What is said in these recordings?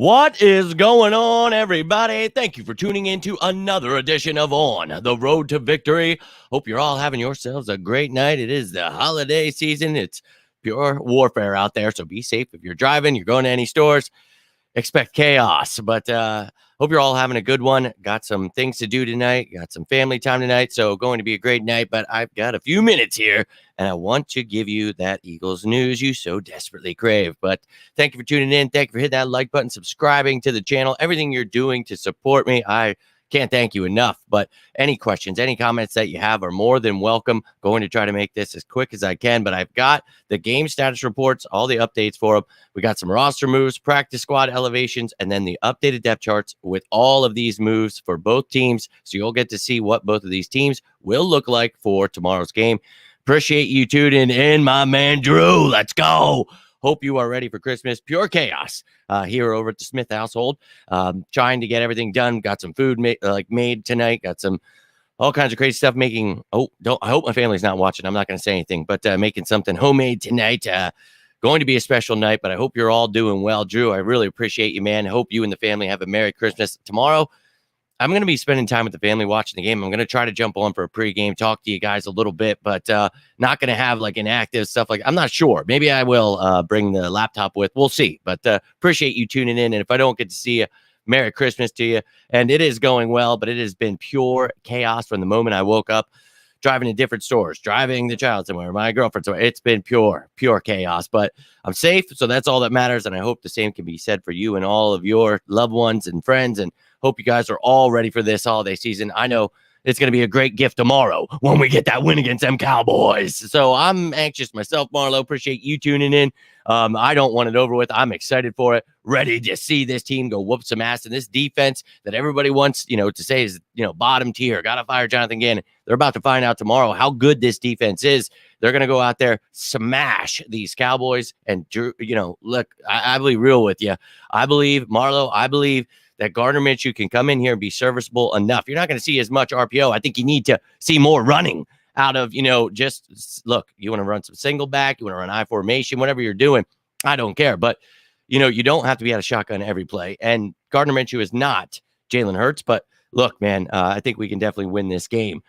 What is going on, everybody? Thank you for tuning in to another edition of On the Road to Victory. Hope you're all having yourselves a great night. It is the holiday season. It's pure warfare out there, so be safe if you're driving, you're going to any stores. Expect chaos, but hope you're all having a good one. Got some things to do tonight, got some family time tonight, so going to be a great night. But I've got a few minutes here, and I want to give you that Eagles news you so desperately crave. But thank you for tuning in. Thank you for hitting that like button, subscribing to the channel, everything you're doing to support me. I can't thank you enough. But any questions, any comments that you have are more than welcome. Going to try to make this as quick as I can, but I've got the game status reports, all the updates for them. We got some roster moves, practice squad elevations, and then the updated depth charts with all of these moves for both teams. So you'll get to see what both of these teams will look like for tomorrow's game. Appreciate you tuning in, my man Drew. Let's go. Hope you are ready for Christmas. Pure chaos here over at the Smith household. Trying to get everything done. Got some food made tonight. Got some all kinds of crazy stuff making. I hope my family's not watching. I'm not going to say anything, but making something homemade tonight. Going to be a special night, but I hope you're all doing well. Drew, I really appreciate you, man. I hope you and the family have a Merry Christmas. Tomorrow, I'm going to be spending time with the family watching the game. I'm going to try to jump on for a pregame, talk to you guys a little bit, but not going to have like an active stuff like I'm not sure. Maybe I will bring the laptop with. We'll see. But appreciate you tuning in. And if I don't get to see you, Merry Christmas to you. And it is going well, but it has been pure chaos from the moment I woke up. Driving to different stores, driving the child somewhere, my girlfriend somewhere. It's been pure chaos, but I'm safe. So that's all that matters. And I hope the same can be said for you and all of your loved ones and friends. And hope you guys are all ready for this holiday season. I know it's going to be a great gift tomorrow when we get that win against them Cowboys. So I'm anxious myself, Marlo. Appreciate you tuning in. I don't want it over with. I'm excited for it. Ready to see this team go whoop some ass. And this defense that everybody wants, to say is, bottom tier. Got to fire Jonathan Gannon. They're about to find out tomorrow how good this defense is. They're going to go out there, smash these Cowboys. And, look, I'll be real with you. I believe, Marlo, that Gardner Minshew can come in here and be serviceable enough. You're not going to see as much RPO. I think you need to see more running out of, just look, you want to run some single back, you want to run I formation, whatever you're doing. I don't care. But, you don't have to be out of shotgun every play. And Gardner Minshew is not Jalen Hurts. But look, man, I think we can definitely win this game.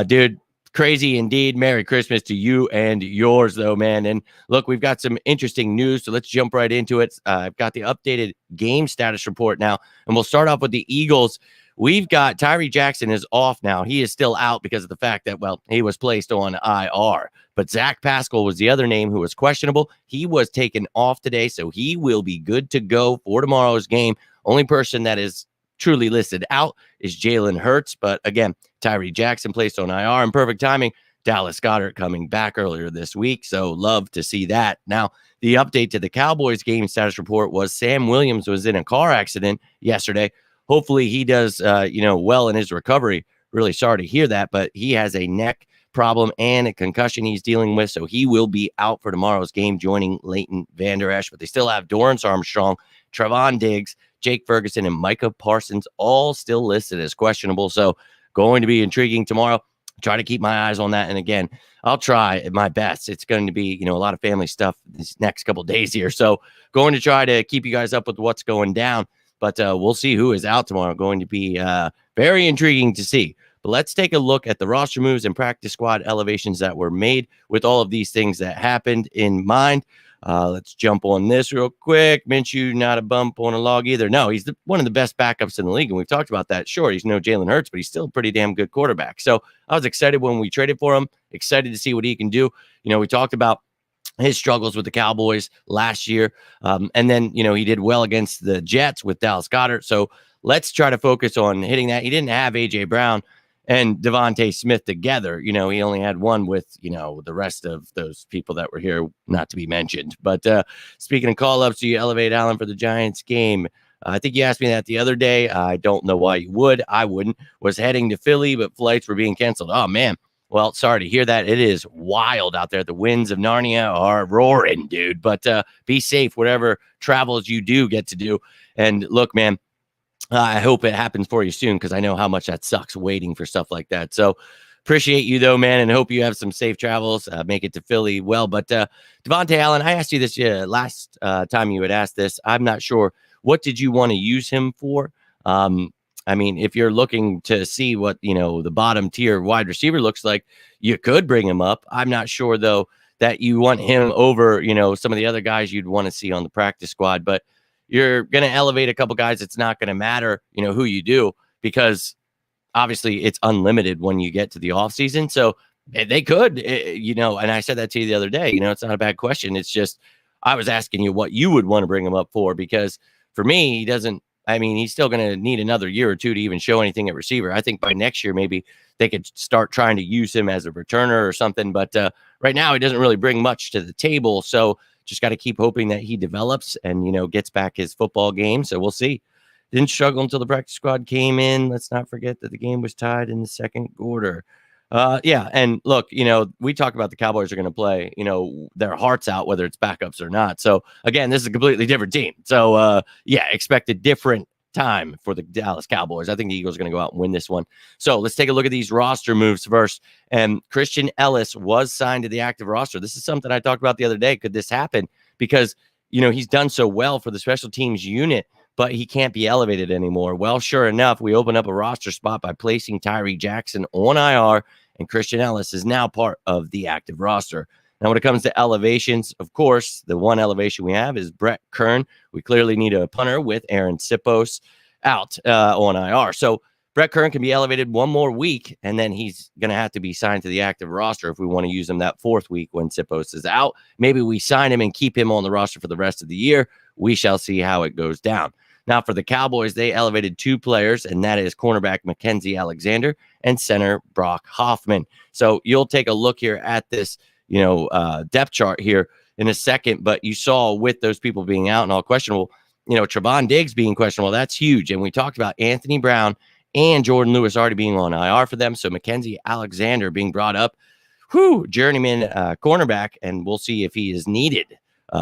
Dude, crazy indeed. Merry Christmas to you and yours, though, man. And look, we've got some interesting news, so let's jump right into it. I've got the updated game status report now, and we'll start off with the Eagles. We've got Tyree Jackson is off now. He is still out because of the fact that, he was placed on IR. But Zach Pascal was the other name who was questionable. He was taken off today, so he will be good to go for tomorrow's game. Only person that is truly listed out is Jalen Hurts. But again, Tyree Jackson placed on IR in perfect timing. Dallas Goedert coming back earlier this week. So love to see that. Now, the update to the Cowboys game status report was Sam Williams was in a car accident yesterday. Hopefully he does, well in his recovery. Really sorry to hear that, but he has a neck problem and a concussion he's dealing with. So he will be out for tomorrow's game, joining Leighton Vander Esch. But they still have Dorrance Armstrong, Trevon Diggs, Jake Ferguson, and Micah Parsons all still listed as questionable. So going to be intriguing tomorrow. Try to keep my eyes on that. And again, I'll try my best. It's going to be, a lot of family stuff these next couple of days here. So going to try to keep you guys up with what's going down. But we'll see who is out tomorrow. Going to be very intriguing to see. But let's take a look at the roster moves and practice squad elevations that were made with all of these things that happened in mind. Let's jump on this real quick. Minshew, not a bump on a log either. No, he's one of the best backups in the league, and we've talked about that. Sure, he's no Jalen Hurts, but he's still a pretty damn good quarterback. So I was excited when we traded for him, excited to see what he can do. We talked about his struggles with the Cowboys last year. And then, he did well against the Jets with Dallas Goedert. So let's try to focus on hitting that. He didn't have A.J. Brown and Devontae Smith together. He only had one with, the rest of those people that were here, not to be mentioned. But speaking of call-ups, do you elevate Allen for the Giants game? I think you asked me that the other day. I don't know why you would. I wouldn't. Was heading to Philly, but flights were being canceled. Oh, man. Well, sorry to hear that. It is wild out there. The winds of Narnia are roaring, dude. But be safe, whatever travels you do get to do. And look, man, I hope it happens for you soon because I know how much that sucks waiting for stuff like that. So appreciate you, though, man, and hope you have some safe travels. Make it to Philly well. But Devontae Allen, I asked you this last time you had asked this. I'm not sure what did you want to use him for? I mean, if you're looking to see what, the bottom tier wide receiver looks like, you could bring him up. I'm not sure, though, that you want him over, some of the other guys you'd want to see on the practice squad. But you're going to elevate a couple guys. It's not going to matter, who you do, because obviously it's unlimited when you get to the offseason. So they could, and I said that to you the other day, it's not a bad question. It's just, I was asking you what you would want to bring him up for, because for me, he's still going to need another year or two to even show anything at receiver. I think by next year, maybe they could start trying to use him as a returner or something. But right now, he doesn't really bring much to the table. So just got to keep hoping that he develops and, gets back his football game. So we'll see. Didn't struggle until the practice squad came in. Let's not forget that the game was tied in the second quarter. Yeah. And look, we talk about the Cowboys are going to play, their hearts out, whether it's backups or not. So again, this is a completely different team. So expect a different time for the Dallas Cowboys. I think the Eagles are going to go out and win this one. So let's take a look at these roster moves first. And Christian Ellis was signed to the active roster. This is something I talked about the other day. Could this happen? Because, he's done so well for the special teams unit, but he can't be elevated anymore. Well, sure enough, we open up a roster spot by placing Tyree Jackson on IR, and Christian Ellis is now part of the active roster. Now, when it comes to elevations, of course, the one elevation we have is Brett Kern. We clearly need a punter with Aaron Sipos out on IR. So Brett Kern can be elevated one more week, and then he's going to have to be signed to the active roster if we want to use him that fourth week when Sipos is out. Maybe we sign him and keep him on the roster for the rest of the year. We shall see how it goes down. Now, for the Cowboys, they elevated two players, and that is cornerback Mackenzie Alexander and center Brock Hoffman. So you'll take a look here at this, depth chart here in a second. But you saw with those people being out and all questionable, Trevon Diggs being questionable, that's huge. And we talked about Anthony Brown and Jordan Lewis already being on IR for them. So Mackenzie Alexander being brought up, journeyman cornerback, and we'll see if he is needed.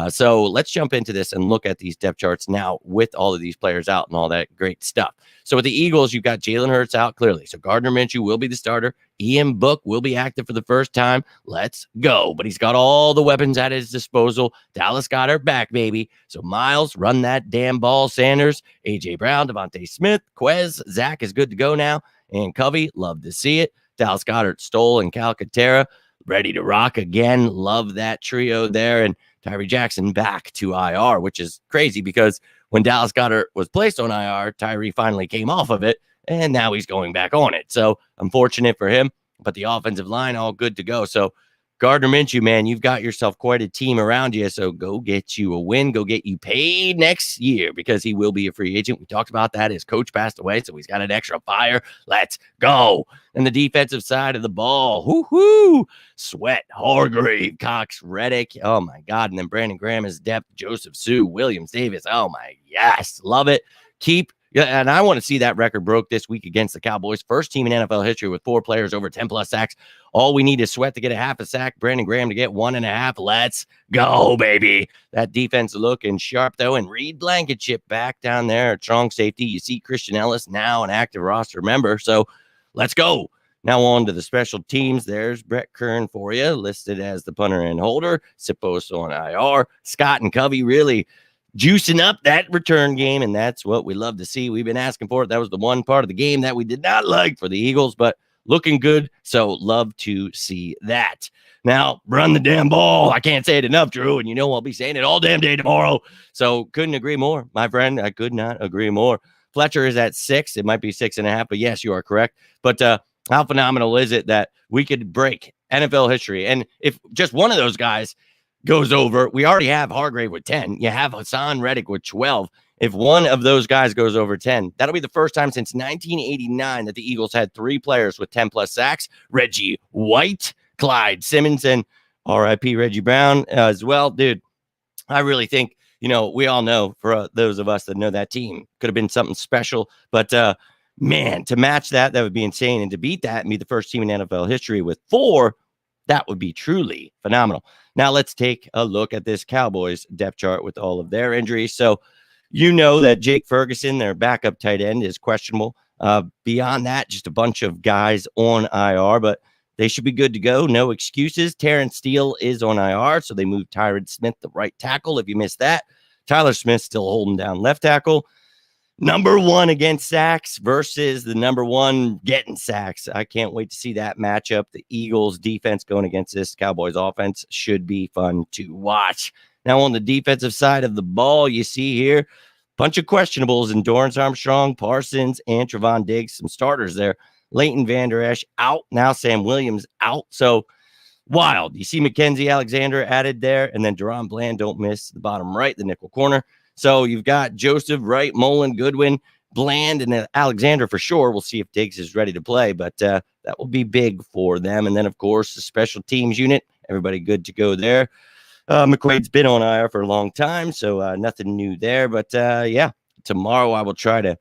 So let's jump into this and look at these depth charts now with all of these players out and all that great stuff. So with the Eagles, you've got Jalen Hurts out clearly. So Gardner Minshew will be the starter. Ian Book will be active for the first time. Let's go. But he's got all the weapons at his disposal. Dallas got her back, baby. So Miles, run that damn ball. Sanders, A.J. Brown, Devontae Smith, Quez, Zach is good to go now. And Covey, love to see it. Dallas Goedert, Stoll, and Calcaterra, ready to rock again. Love that trio there. And Tyree Jackson back to IR, which is crazy because when Dallas Goedert was placed on IR, Tyree finally came off of it, and now he's going back on it. So unfortunate for him, but the offensive line all good to go. So Gardner Minshew, man, you've got yourself quite a team around you. So go get you a win. Go get you paid next year because he will be a free agent. We talked about that. His coach passed away, so he's got an extra fire. Let's go. And the defensive side of the ball, whoo-hoo, Sweat, Hargrave, Cox, Reddick. Oh, my God. And then Brandon Graham is depth, Joseph Sue, Williams Davis. Oh, my, yes. Love it. Yeah, and I want to see that record broke this week against the Cowboys. First team in NFL history with 4 players over 10-plus sacks. All we need is Sweat to get a half a sack, Brandon Graham to get 1.5. Let's go, baby. That defense looking sharp, though. And Reed Blankenship back down there, strong safety. You see Christian Ellis now an active roster member. So let's go. Now on to the special teams. There's Brett Kern for you, listed as the punter and holder. Sipos on IR. Scott and Covey really juicing up that return game, and that's what we love to see. We've been asking for it. That was the one part of the game that we did not like for the Eagles, but looking good, so love to see that. Now, run the damn ball. I can't say it enough, Drew, and I'll be saying it all damn day tomorrow. So couldn't agree more, my friend. I could not agree more. Fletcher is at 6. It might be 6.5, but yes, you are correct. But how phenomenal is it that we could break NFL history? And if just one of those guys goes over, we already have Hargrave with 10. You have Hassan Reddick with 12. If one of those guys goes over 10, that'll be the first time since 1989 that the Eagles had 3 players with 10-plus sacks. Reggie White, Clyde Simmons, and RIP Reggie Brown as well. Dude, I really think, we all know, for those of us that know that team, could have been something special. But, man, to match that would be insane. And to beat that and be the first team in NFL history with 4, that would be truly phenomenal. Now let's take a look at this Cowboys depth chart with all of their injuries. So that Jake Ferguson, their backup tight end, is questionable. Beyond that, just a bunch of guys on IR, but they should be good to go. No excuses. Terrence Steele is on IR, so they moved Tyron Smith, the right tackle, if you missed that. Tyler Smith still holding down left tackle. Number one against sacks versus the number one getting sacks. I can't wait to see that matchup. The Eagles defense going against this Cowboys offense should be fun to watch. Now on the defensive side of the ball, you see here, bunch of questionables in Dorrance Armstrong, Parsons, and Trevon Diggs. Some starters there. Leighton Vander Esch out. Now Sam Williams out. So wild. You see Mackenzie Alexander added there, and then Deron Bland, don't miss the bottom right, the nickel corner. So you've got Joseph, Wright, Mullen, Goodwin, Bland, and then Alexander for sure. We'll see if Diggs is ready to play, but that will be big for them. And then, of course, the special teams unit, everybody good to go there. McQuaid's been on IR for a long time, so nothing new there. But, yeah, tomorrow I will try to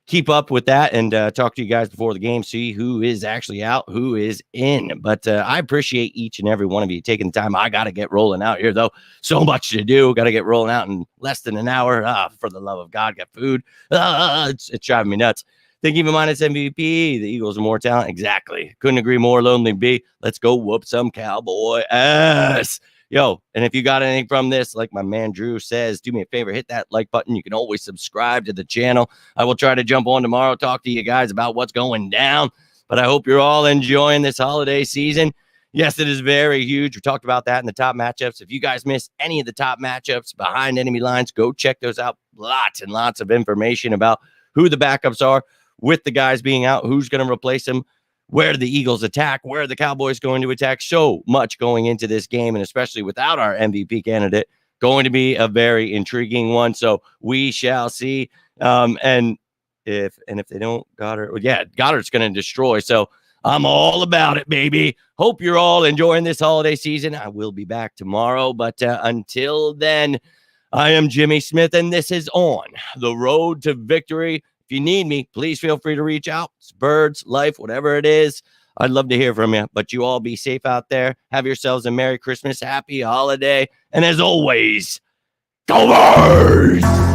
keep up with that and talk to you guys before the game, see who is actually out, who is in. But I appreciate each and every one of you taking the time. I got to get rolling out here, though. So much to do. Got to get rolling out in less than an hour. For the love of God, got food. It's driving me nuts. Think even minus MVP. The Eagles are more talent. Exactly. Couldn't agree more. Lonely B. Let's go whoop some Cowboy ass. Yo, and if you got anything from this, like my man Drew says, do me a favor, hit that like button. You can always subscribe to the channel. I will try to jump on tomorrow, talk to you guys about what's going down. But I hope you're all enjoying this holiday season. Yes, it is very huge. We talked about that in the top matchups. If you guys missed any of the top matchups behind enemy lines, go check those out. Lots and lots of information about who the backups are with the guys being out, who's going to replace them, where the Eagles attack, where the Cowboys going to attack. So much going into this game, and especially without our MVP candidate, going to be a very intriguing one. So we shall see. And if they don't, Goddard's going to destroy. So I'm all about it, baby. Hope you're all enjoying this holiday season. I will be back tomorrow, but until then, I am Jimmy Smith, and this is On the Road to Victory. If you need me, please feel free to reach out. It's birds, life, whatever it is. I'd love to hear from you, but you all be safe out there. Have yourselves a Merry Christmas, Happy Holiday, and as always, Cowboys!